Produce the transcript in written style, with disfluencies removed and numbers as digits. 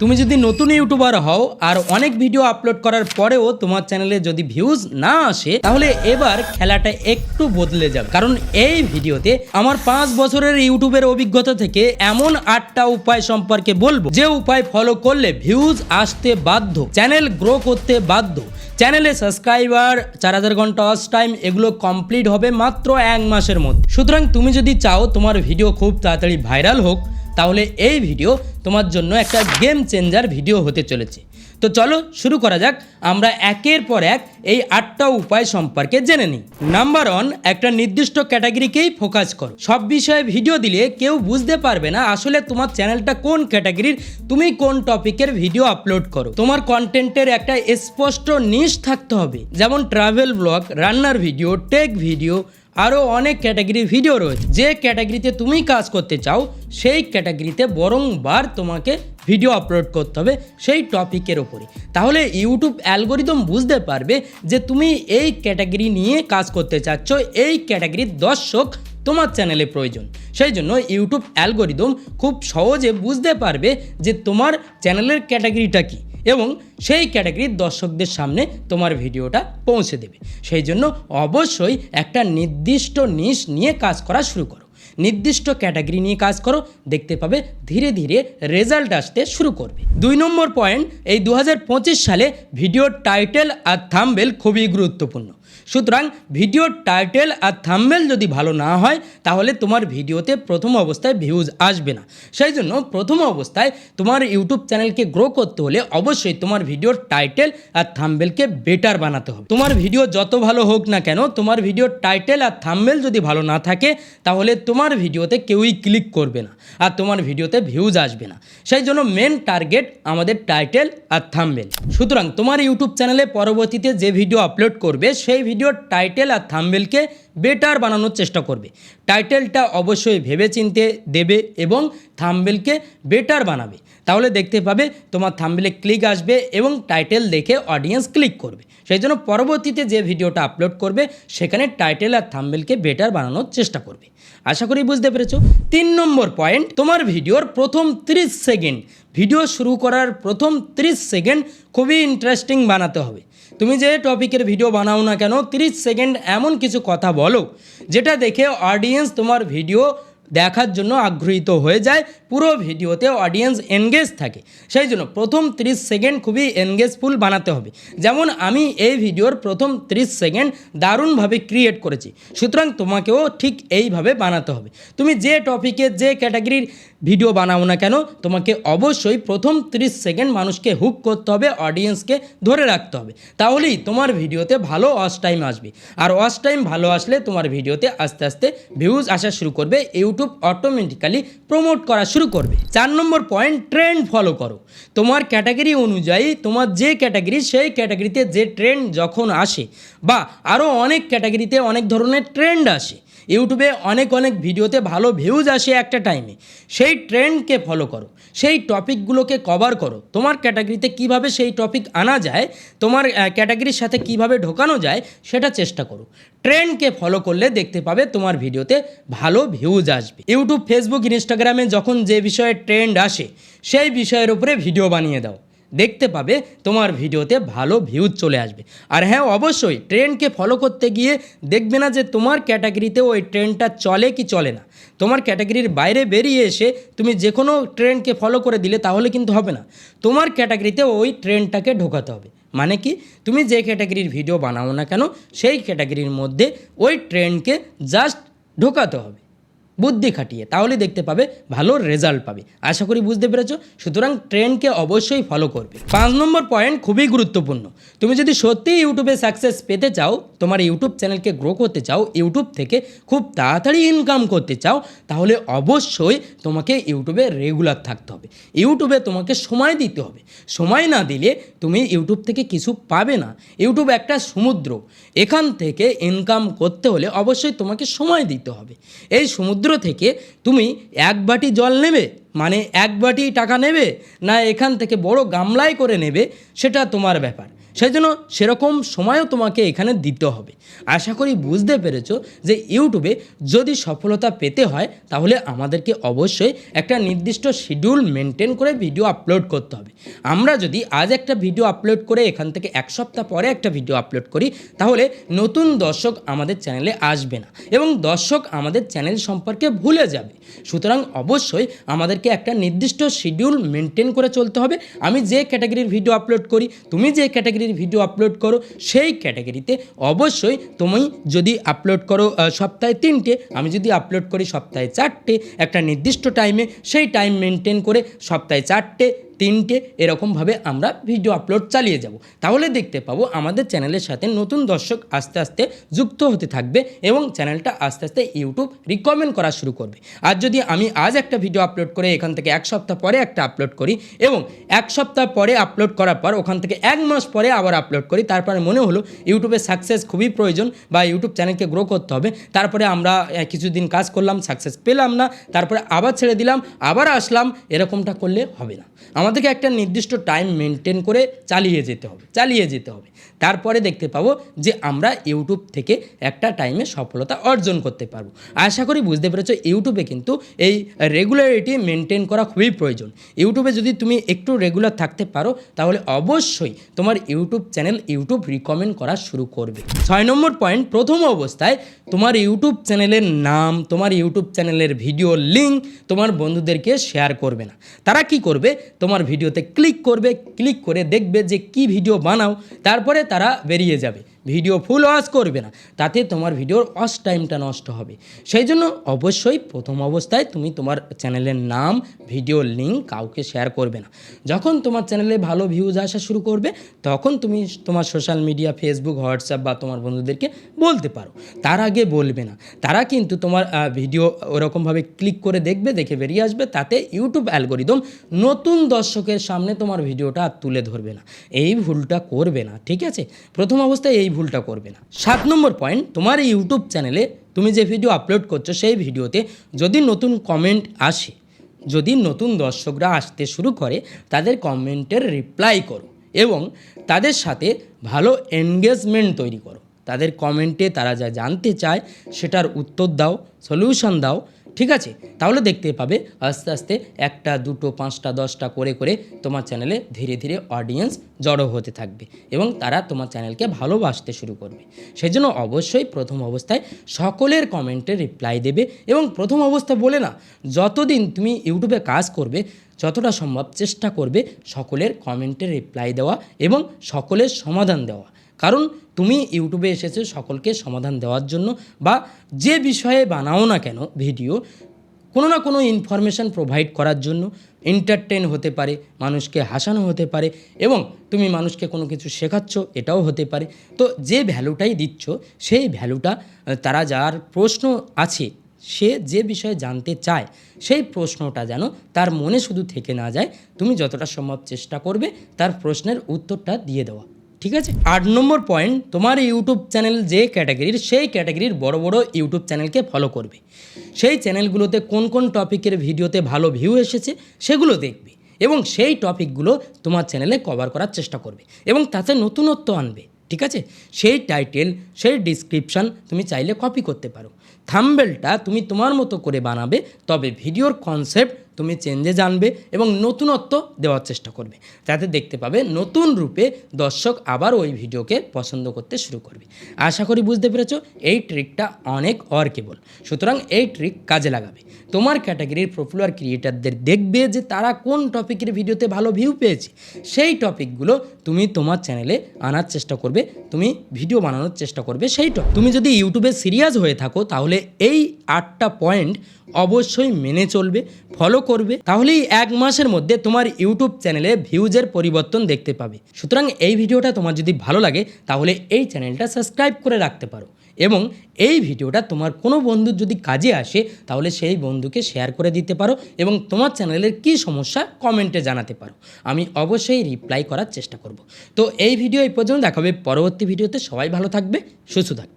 তুমি যদি নতুন ইউটিউবার হও আর অনেক ভিডিও আপলোড করার পরেও তোমার চ্যানেলে যদি ভিউজ না আসে, তাহলে এবার খেলাটা একটু বদলে যাবে। কারণ এই ভিডিওতে আমার 5 বছরের ইউটিউবের অভিজ্ঞতা থেকে এমন 8টা উপায় সম্পর্কে বলবো, যে উপায় ফলো করলে ভিউজ আসতে বাধ্য, চ্যানেল গ্রো করতে বাধ্য, চ্যানেলে সাবস্ক্রাইবার 4000 ঘন্টা ওয়াচ টাইম এগুলো কমপ্লিট হবে মাত্র 1 মাসের মধ্যে। সুতরাং তুমি যদি চাও তোমার ভিডিও খুব তাড়াতাড়ি ভাইরাল হোক, তাহলে এই ভিডিও তোমার জন্য একটা গেম চেঞ্জার ভিডিও হতে চলেছে। তো চলো শুরু করা যাক। আমরা একের পর এক এই 8টা উপায় সম্পর্কে জেনে নিই। নাম্বার 1, একটা নির্দিষ্ট ক্যাটাগরিকেই ফোকাস করো। সব বিষয়ে ভিডিও দিলে কেউ বুঝতে পারবে না আসলে তোমার চ্যানেলটা কোন ক্যাটাগরির, তুমি কোন টপিকের ভিডিও আপলোড করো। তোমার কন্টেন্টের একটা স্পষ্ট নিশ থাকতে হবে, যেমন ট্রাভেল ব্লগ, রান্নার ভিডিও, টেক ভিডিও, আরও অনেক ক্যাটাগরির ভিডিও রয়েছে। যে ক্যাটাগরিতে তুমি কাজ করতে চাও সেই ক্যাটাগরিতে বরংবার তোমাকে ভিডিও আপলোড করতে হবে সেই টপিকের ওপরে। তাহলে ইউটিউব অ্যালগোরিদম বুঝতে পারবে যে তুমি এই ক্যাটাগরি নিয়ে কাজ করতে চাচ্ছ, এই ক্যাটাগরির দর্শক তোমার চ্যানেলে প্রয়োজন। সেই জন্য ইউটিউব অ্যালগোরিদম খুব সহজে বুঝতে পারবে যে তোমার চ্যানেলের ক্যাটাগরিটা কী এবং সেই ক্যাটাগরির দর্শকদের সামনে তোমার ভিডিওটা পৌঁছে দেবে। সেই জন্য অবশ্যই একটা নির্দিষ্ট নিশ নিয়ে কাজ করা শুরু করো, নির্দিষ্ট ক্যাটাগরি নিয়ে কাজ করো, দেখতে পাবে ধীরে ধীরে রেজাল্ট আসতে শুরু করবে। 2 নম্বর পয়েন্ট, এই 2025 সালে ভিডিওর টাইটেল আর থাম্বনেল খুবই গুরুত্বপূর্ণ। সুতরাং ভিডিওর টাইটেল আর থাম্বনেল যদি ভালো না হয়, তাহলে তোমার ভিডিওতে প্রথম অবস্থায় ভিউজ আসবে না। সেই জন্য প্রথম অবস্থায় তোমার ইউটিউব চ্যানেলকে গ্রো করতে হলে অবশ্যই তোমার ভিডিওর টাইটেল আর থাম্বনেলকে বেটার বানাতে হবে। তোমার ভিডিও যত ভালো হোক না কেন, তোমার ভিডিওর টাইটেল আর থাম্বনেল যদি ভালো না থাকে, তাহলে তোমার ভিডিওতে কেউই ক্লিক করবে না আর তোমার ভিডিওতে ভিউজ আসবে না। সেই জন্য মেন টার্গেট আমাদের টাইটেল আর থাম্বনেল। সুতরাং তোমার ইউটিউব চ্যানেলে পরবর্তীতে যে ভিডিও আপলোড করবে সেই ভিডিওর টাইটেল আর থাম্বনেলকে বেটার বানানোর চেষ্টা করবে। টাইটেলটা অবশ্যই ভেবেচিন্তে দেবে এবং থাম্বনেলকে বেটার বানাবে। তাহলে দেখতে পাবে তোমার থাম্বনেলে ক্লিক আসবে এবং টাইটেল দেখে অডিয়েন্স ক্লিক করবে। সেই জন্য পরবর্তীতে যে ভিডিওটা আপলোড করবে সেখানে টাইটেল আর থাম্বনেলকে বেটার বানানোর চেষ্টা করবে। আশা করি বুঝতে পেরেছো। 3 নম্বর পয়েন্ট, তোমার ভিডিওর প্রথম 30 সেকেন্ড, ভিডিও শুরু করার প্রথম 30 সেকেন্ড খুবই ইন্টারেস্টিং বানাতে হবে। তুমি যে টপিকের ভিডিও বানাও না কেন, 30 সেকেন্ড এমন কিছু কথা বলো যেটা দেখে অডিয়েন্স তোমার ভিডিও দেখার জন্য আগ্রহীত হয়ে যায়, পুরো ভিডিওতে অডিয়েন্স এনগেজ থাকে। সেই জন্য প্রথম 30 সেকেন্ড খুবই এনগেজফুল বানাতে হবে। যেমন আমি এই ভিডিওর প্রথম 30 সেকেন্ড দারুণভাবে ক্রিয়েট করেছি, সুতরাং তোমাকেও ঠিক এইভাবে বানাতে হবে। তুমি যে টপিকে যে ক্যাটাগরির ভিডিও বানাও না কেন, তোমাকে অবশ্যই প্রথম 30 সেকেন্ড মানুষকে হুক করতে হবে, অডিয়েন্সকে ধরে রাখতে হবে। তাহলেই তোমার ভিডিওতে ভালো ওয়াচ টাইম আসবে, আর ওয়াচ টাইম ভালো আসলে তোমার ভিডিওতে আস্তে আস্তে ভিউজ আসা শুরু করবে, ইউটিউব অটোমেটিক্যালি প্রমোট করা শুরু করবে। 4 নম্বর পয়েন্ট, ট্রেন্ড ফলো করো। তোমার ক্যাটাগরি অনুযায়ী, তোমার যে ক্যাটাগরি সেই ক্যাটাগরিতে যে ট্রেন্ড যখন আসে, বা আরও অনেক ক্যাটাগরিতে অনেক ধরনের ট্রেন্ড আসে, ইউটিউবে অনেক ভিডিওতে ভালো ভিউজ আসে একটা টাইমে, সেই ট্রেন্ডকে ফলো করো, সেই টপিকগুলোকে কভার করো। তোমার ক্যাটাগরিতে কিভাবে সেই টপিক আনা যায়, তোমার ক্যাটাগরির সাথে কিভাবে ঢোকানো যায় সেটা চেষ্টা করো। ট্রেন্ডকে ফলো করলে দেখতে পাবে তোমার ভিডিওতে ভালো ভিউজ আসবে। ইউটিউব, ফেসবুক, ইনস্টাগ্রামে যখন যে বিষয়ে ট্রেন্ড আসে সেই বিষয়ের উপরে ভিডিও বানিয়ে দাও, দেখতে পাবে তোমার ভিডিওতে ভালো ভিউজ চলে আসবে। আর হ্যাঁ, অবশ্যই ট্রেন্ডকে ফলো করতে গিয়ে দেখবে না যে তোমার ক্যাটাগরিতে ওই ট্রেন্ডটা চলে কি চলে না। তোমার ক্যাটাগরির বাইরে বেরিয়ে এসে তুমি যে কোনো ট্রেন্ডকে ফলো করে দিলে তাহলে কিন্তু হবে না। তোমার ক্যাটাগরিতে ওই ট্রেন্ডটাকে ঢোকাতে হবে। মানে কি, তুমি যে ক্যাটাগরির ভিডিও বানাও না কেন সেই ক্যাটাগরির মধ্যে ওই ট্রেন্ডকে জাস্ট ঢোকাতে হবে বুদ্ধি খাটিয়ে, তাহলে দেখতে পাবে ভালো রেজাল্ট পাবে। আশা করি বুঝতে পেরেছো। সুতরাং ট্রেন্ডকে অবশ্যই ফলো করবে। 5 নম্বর পয়েন্ট খুবই গুরুত্বপূর্ণ। তুমি যদি সত্যিই ইউটিউবে সাকসেস পেতে চাও, তোমার ইউটিউব চ্যানেলকে গ্রো করতে চাও, ইউটিউব থেকে খুব তাড়াতাড়ি ইনকাম করতে চাও, তাহলে অবশ্যই তোমাকে ইউটিউবে রেগুলার থাকতে হবে। ইউটিউবে তোমাকে সময় দিতে হবে। সময় না দিলে তুমি ইউটিউব থেকে কিছু পাবে না। ইউটিউব একটা সমুদ্র, এখান থেকে ইনকাম করতে হলে অবশ্যই তোমাকে সময় দিতে হবে। এই সমুদ্র থেকে তুমি 1 বাটি জল নেবে, মানে এক বাটি টাকা নেবে না এখান থেকে বড় গামলায় করে নেবে সেটা তোমার ব্যাপার। সেই জন্য সেরকম সময়ও তোমাকে এখানে দিতে হবে। আশা করি বুঝতে পেরেছো যে ইউটিউবে যদি সফলতা পেতে হয় তাহলে আমাদেরকে অবশ্যই একটা নির্দিষ্ট শিডিউল মেনটেন করে ভিডিও আপলোড করতে হবে। আমরা যদি আজ একটা ভিডিও আপলোড করে এখান থেকে এক সপ্তাহ পরে একটা ভিডিও আপলোড করি তাহলে নতুন দর্শক আমাদের চ্যানেলে আসবে না এবং দর্শক আমাদের চ্যানেল সম্পর্কে ভুলে যাবে। সুতরাং অবশ্যই আমাদেরকে একটা নির্দিষ্ট শিডিউল মেনটেন করে চলতে হবে। আমি যে ক্যাটাগরির ভিডিও আপলোড করি, তুমি যে ক্যাটাগরির ভিডিও আপলোড করো, সেই ক্যাটাগরিতে অবশ্যই তুমি যদি আপলোড করো সপ্তাহে 3টে, আমি যদি আপলোড করি সপ্তাহে 4টে, একটা নির্দিষ্ট টাইমে সেই টাইম মেনটেন করে সপ্তাহে 4টে 3টে এরকমভাবে আমরা ভিডিও আপলোড চালিয়ে যাব। তাহলে দেখতে পাবো আমাদের চ্যানেলের সাথে নতুন দর্শক আস্তে আস্তে যুক্ত হতে থাকবে এবং চ্যানেলটা আস্তে আস্তে ইউটিউব রিকমেন্ড করা শুরু করবে। আর যদি আমি আজ একটা ভিডিও আপলোড করে এখান থেকে এক সপ্তাহ পরে একটা আপলোড করি এবং এক সপ্তাহ পরে আপলোড করার পর ওখান থেকে 1 মাস পরে আবার আপলোড করি, তারপরে মনে হলো ইউটিউবে সাকসেস খুবই প্রয়োজন বা ইউটিউব চ্যানেলকে গ্রো করতে হবে, তারপরে আমরা কিছুদিন কাজ করলাম, সাকসেস পেলাম না, তারপরে আবার ছেড়ে দিলাম, আবার আসলাম, এরকমটা করলে হবে না। আমাদেরকে একটা নির্দিষ্ট টাইম মেনটেন করে চালিয়ে যেতে হবে। তারপরে দেখতে পাবো যে আমরা ইউটিউব থেকে একটা টাইমে সফলতা অর্জন করতে পারবো। আশা করি বুঝতে পেরেছো ইউটিউবে কিন্তু এই রেগুলারিটি মেনটেন করা খুবই প্রয়োজন। ইউটিউবে যদি তুমি একটু রেগুলার থাকতে পারো তাহলে অবশ্যই তোমার ইউটিউব চ্যানেল ইউটিউব রিকমেন্ড করা শুরু করবে। 6 নম্বর পয়েন্ট, প্রথম অবস্থায় তোমার ইউটিউব চ্যানেলের নাম, তোমার ইউটিউব চ্যানেলের ভিডিও লিঙ্ক তোমার বন্ধুদেরকে শেয়ার করবে না। তারা কি করবে, তোমার ভিডিওতে ক্লিক করে দেখবে যে কি ভিডিও বানাও, তারপরে তারা বেরিয়ে যাবে, ভিডিও ফুল ওয়াচ করবে না, তাতে তোমার ভিডিওর ওয়াচ টাইমটা নষ্ট হবে। সেই জন্য অবশ্যই প্রথম অবস্থায় তুমি তোমার চ্যানেলের নাম, ভিডিও লিঙ্ক কাউকে শেয়ার করবে না। যখন তোমার চ্যানেলে ভালো ভিউজ আসা শুরু করবে তখন তুমি তোমার সোশ্যাল মিডিয়া, ফেসবুক, হোয়াটসঅ্যাপ বা তোমার বন্ধুদেরকে বলতে পারো, তার আগে বলবে না। তারা কিন্তু তোমার ভিডিও ওরকমভাবে ক্লিক করে দেখবে, দেখে বেরিয়ে আসবে, তাতে ইউটিউব অ্যালগোরিদম নতুন দর্শকের সামনে তোমার ভিডিওটা আর তুলে ধরবে না। এই ভুলটা করবে না, ঠিক আছে? প্রথম অবস্থায় এই ভুলটা করবে না। 7 নম্বর পয়েন্ট, তোমার ইউটিউব চ্যানেলে তুমি যে ভিডিও আপলোড করছো সেই ভিডিওতে যদি নতুন কমেন্ট আসে, যদি নতুন দর্শকরা আসতে শুরু করে তাদের কমেন্টের রিপ্লাই করো এবং তাদের সাথে ভালো এনগেজমেন্ট তৈরি করো। তাদের কমেন্টে তারা যা জানতে চায় সেটার উত্তর দাও, সলিউশন দাও, ঠিক আছে? তাহলে দেখতে পাবে আস্তে আস্তে 1টা 2টো 5টা 10টা করে তোমার চ্যানেলে ধীরে ধীরে অডিয়েন্স জড়ো হতে থাকবে এবং তারা তোমার চ্যানেলকে ভালোবাসতে শুরু করবে। সেই জন্য অবশ্যই প্রথম অবস্থায় সকলের কমেন্টে রিপ্লাই দেবে এবং প্রথম অবস্থা বলে না, যতদিন তুমি ইউটিউবে কাজ করবে যতটা সম্ভব চেষ্টা করবে সকলের কমেন্টে রিপ্লাই দেওয়া এবং সকলের সমাধান দেওয়া। কারণ তুমি ইউটিউবে এসেছো সকলকে সমাধান দেওয়ার জন্য, বা যে বিষয়ে বানাও না কেন ভিডিও, কোনো না কোনো ইনফরমেশান প্রোভাইড করার জন্য। এন্টারটেন হতে পারে, মানুষকে হাসানো হতে পারে এবং তুমি মানুষকে কোনো কিছু শেখাচ্ছ, এটাও হতে পারে। তো যে ভ্যালুটাই দিচ্ছ সেই ভ্যালুটা তারা যার প্রশ্ন আছে, সে যে বিষয়ে জানতে চায় সেই প্রশ্নটা যেন তার মনে শুধু থেকে না যায়, তুমি যতটা সম্ভব চেষ্টা করবে তার প্রশ্নের উত্তরটা দিয়ে দেওয়া, ঠিক আছে? 8 নম্বর পয়েন্ট, তোমার ইউটিউব চ্যানেল যে ক্যাটাগরির, সেই ক্যাটাগরির বড় বড় ইউটিউব চ্যানেলকে ফলো করবে। সেই চ্যানেলগুলোতে কোন কোন টপিকের ভিডিওতে ভালো ভিউ এসেছে সেগুলো দেখবে এবং সেই টপিকগুলো তোমার চ্যানেলে কভার করার চেষ্টা করবে এবং তাতে নতুনত্ব আনবে, ঠিক আছে? সেই টাইটেল, সেই ডিসক্রিপশান তুমি চাইলে কপি করতে পারো। থাম্বনেলটা তুমি তোমার মতো করে বানাবে, তবে ভিডিওর কনসেপ্ট তুমি চেঞ্জে জানবে এবং নতুনত্ব দেওয়ার চেষ্টা করবে, যাতে দেখতে পাবে নতুন রূপে দর্শক আবার ওই ভিডিওকে পছন্দ করতে শুরু করবে। আশা করি বুঝতে পেরেছো এই ট্রিকটা অনেক ওয়ার্কেবল। সুতরাং এই ট্রিক কাজে লাগাবে। তোমার ক্যাটাগরির পপুলার ক্রিয়েটারদের দেখবে যে তারা কোন টপিকের ভিডিওতে ভালো ভিউ পেয়েছে, সেই টপিকগুলো তুমি তোমার চ্যানেলে আনার চেষ্টা করবে, তুমি ভিডিও বানানোর চেষ্টা করবে সেই টপিক। তুমি যদি ইউটিউবে সিরিয়াস হয়ে থাকো তাহলে এই 8টা পয়েন্ট অবশ্যই মেনে চলবে, ফলো করবে, তাহলেই 1 মাসের মধ্যে তোমার ইউটিউব চ্যানেলে ভিউজের পরিবর্তন দেখতে পাবে। সুতরাং এই ভিডিওটা তোমার যদি ভালো লাগে তাহলে এই চ্যানেলটা সাবস্ক্রাইব করে রাখতে পারো এবং এই ভিডিওটা তোমার কোনো বন্ধুর যদি কাজে আসে তাহলে সেই বন্ধুকে শেয়ার করে দিতে পারো এবং তোমার চ্যানেলের কী সমস্যা কমেন্টে জানাতে পারো, আমি অবশ্যই রিপ্লাই করার চেষ্টা করব। তো এই ভিডিও এই পর্যন্ত, দেখাবে পরবর্তী ভিডিওতে। সবাই ভালো থাকবে, সুস্থ থাকবে।